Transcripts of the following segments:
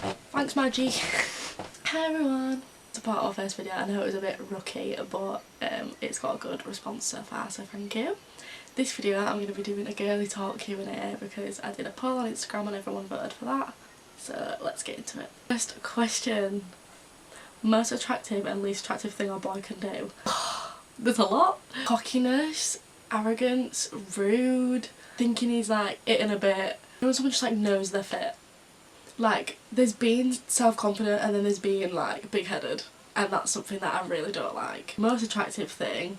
Thanks, Maggie. Hi everyone. To part of our first video, I know it was a bit rookie, but it's got a good response so far, so thank you. This video I'm going to be doing a girly talk Q&A because I did a poll on Instagram and everyone voted for that. So let's get into it. First question. Most attractive and least attractive thing a boy can do. There's a lot. Cockiness, arrogance, rude, thinking he's like it in a bit. When someone just like knows they're fit. Like, there's being self-confident and then there's being like big-headed, and that's something that I really don't like. Most attractive thing,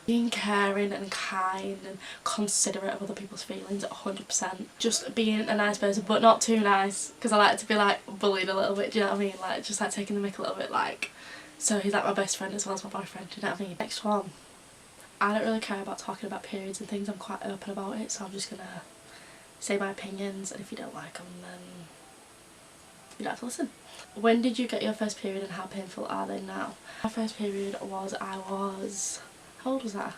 being caring and kind and considerate of other people's feelings 100%. Just being a nice person, but not too nice, because I like to be like bullied a little bit, do you know what I mean? Like, just like taking the mick a little bit, like, so he's like my best friend as well as my boyfriend, do you know what I mean? Next one. I don't really care about talking about periods and things, I'm quite open about it, so I'm just gonna say my opinions, and if you don't like them then you don't have to listen. When did you get your first period and how painful are they now? My first period was, how old was I?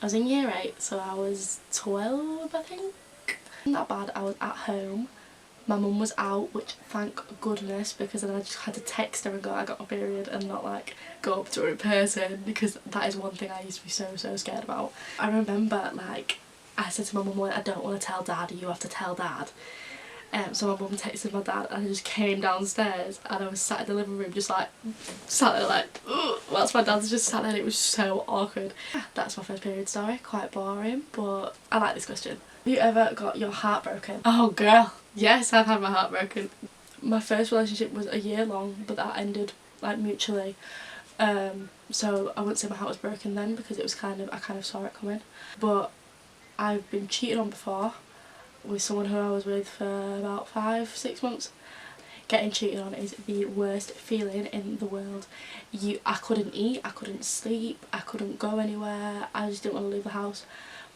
I was in year 8, so I was 12 I think. Not bad. I was at home. My mum was out, which thank goodness, because then I just had to text her and go I got my period and not like go up to her in person, because that is one thing I used to be so scared about. I remember like I said to my mum, I don't want to tell dad, you have to tell dad. So my mum texted my dad and I just came downstairs and I was sat in the living room just like sat there like ugh, whilst my dad's just sat there, and it was so awkward. That's my first period story, quite boring, but I like this question. Have you ever got your heart broken? Oh girl, yes, I've had my heart broken. My first relationship was a year long, but that ended like mutually, so I wouldn't say my heart was broken then, because it was I kind of saw it coming. But I've been cheated on before with someone who I was with for about 5-6 months. Getting cheated on is the worst feeling in the world. I couldn't eat, I couldn't sleep, I couldn't go anywhere, I just didn't want to leave the house.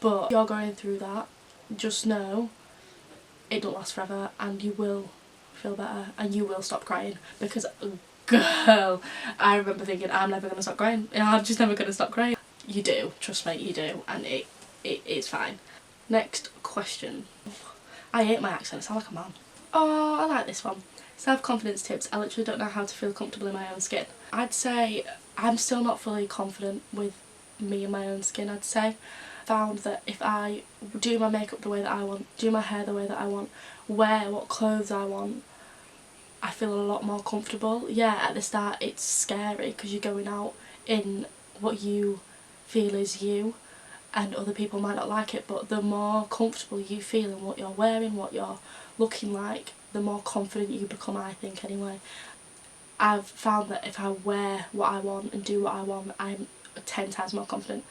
But if you're going through that, just know it don't last forever and you will feel better and you will stop crying, because girl, I remember thinking I'm never going to stop crying, I'm just never going to stop crying. You do, trust me, you do, and it's fine. Next question. I hate my accent, I sound like a man. Oh, I like this one. Self-confidence tips. I literally don't know how to feel comfortable in my own skin. I'd say I'm still not fully confident with me and my own skin, I'd say. Found that if I do my makeup the way that I want, do my hair the way that I want, wear what clothes I want, I feel a lot more comfortable. Yeah, at the start it's scary because you're going out in what you feel is you, and other people might not like it, but the more comfortable you feel in what you're wearing, what you're looking like, the more confident you become, I think anyway. I've found that if I wear what I want and do what I want, I'm 10 times more confident.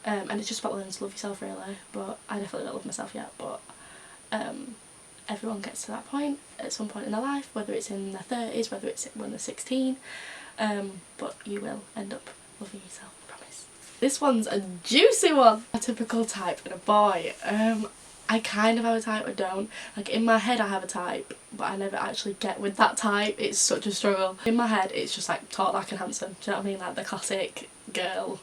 And it's just about learning to love yourself really, but I definitely don't love myself yet, but everyone gets to that point at some point in their life, whether it's in their 30s, whether it's when they're 16, but you will end up loving yourself. This one's a juicy one. A typical type in a boy. I kind of have a type, I don't. Like in my head I have a type, but I never actually get with that type. It's such a struggle. In my head it's just like tall, dark and handsome. Do you know what I mean? Like the classic girl,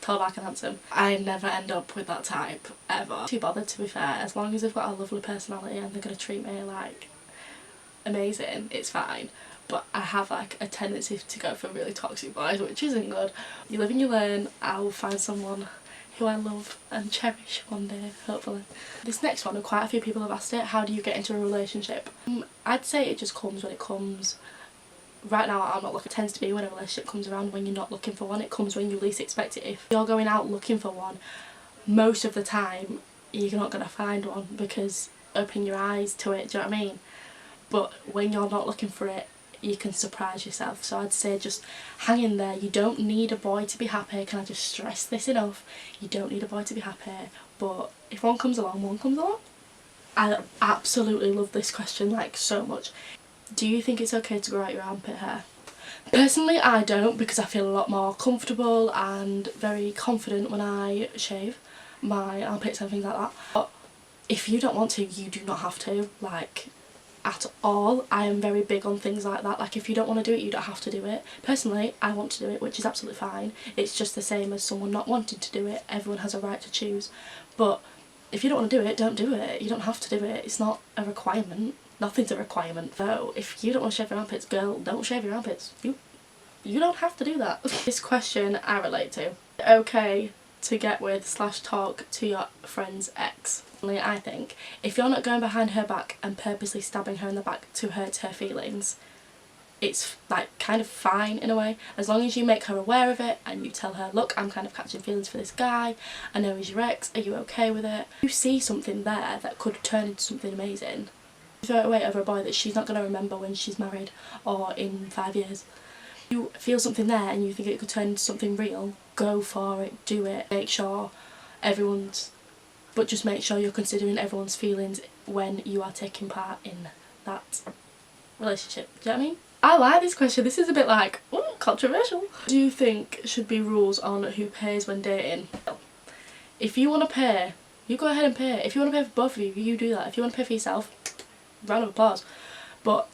tall, dark and handsome. I never end up with that type, ever. Too bothered, to be fair. As long as they've got a lovely personality and they're going to treat me like amazing, it's fine. But I have like a tendency to go for really toxic boys, which isn't good. You live and you learn. I'll find someone who I love and cherish one day, hopefully. This next one, quite a few people have asked it, how do you get into a relationship? I'd say it just comes when it comes. Right now I'm not looking. It tends to be when a relationship comes around when you're not looking for one. It comes when you least expect it. If you're going out looking for one, most of the time you're not going to find one, because open your eyes to it, do you know what I mean? But when you're not looking for it, you can surprise yourself. So I'd say just hang in there. You don't need a boy to be happy. Can I just stress this enough? You don't need a boy to be happy, but if one comes along, one comes along. I absolutely love this question like so much. Do you think it's okay to grow out your armpit hair? Personally I don't, because I feel a lot more comfortable and very confident when I shave my armpits and things like that. But if you don't want to, you do not have to, like at all. I am very big on things like that. Like if you don't want to do it, you don't have to do it. Personally I want to do it, which is absolutely fine. It's just the same as someone not wanting to do it. Everyone has a right to choose. But if you don't want to do it, don't do it. You don't have to do it. It's not a requirement. Nothing's a requirement. So if you don't want to shave your armpits, girl, don't shave your armpits. You don't have to do that. This question I relate to. Okay to get with / talk to your friend's ex. I think if you're not going behind her back and purposely stabbing her in the back to hurt her feelings, it's like kind of fine in a way, as long as you make her aware of it and you tell her, look, I'm kind of catching feelings for this guy, I know he's your ex, are you okay with it? You see something there that could turn into something amazing. Throw it away over a boy that she's not going to remember when she's married or in 5 years. You feel something there and you think it could turn into something real, go for it, do it. Make sure just make sure you're considering everyone's feelings when you are taking part in that relationship. Do you know what I mean? I like this question. This is a bit like, ooh, controversial. Do you think should be rules on who pays when dating? If you want to pay, you go ahead and pay. If you want to pay for both of you, you do that. If you want to pay for yourself, round of applause. But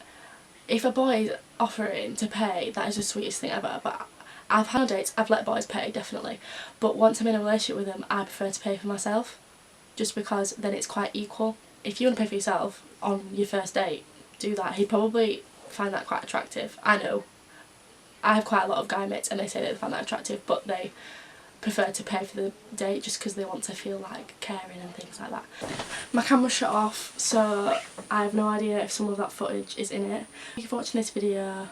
if a boy is offering to pay, that is the sweetest thing ever. But I've had dates, I've let boys pay, definitely. But once I'm in a relationship with them, I prefer to pay for myself. Just because then it's quite equal. If you want to pay for yourself on your first date, do that. He'd probably find that quite attractive. I know. I have quite a lot of guy mates and they say that they find that attractive, but they prefer to pay for the date just because they want to feel like caring and things like that. My camera shut off, so I have no idea if some of that footage is in it. Thank you for watching this video.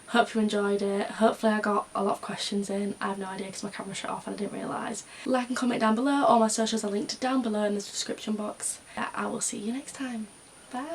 Hope you enjoyed it. Hopefully I got a lot of questions in. I have no idea because my camera shut off and I didn't realise. Like and comment down below. All my socials are linked down below in the description box. I will see you next time.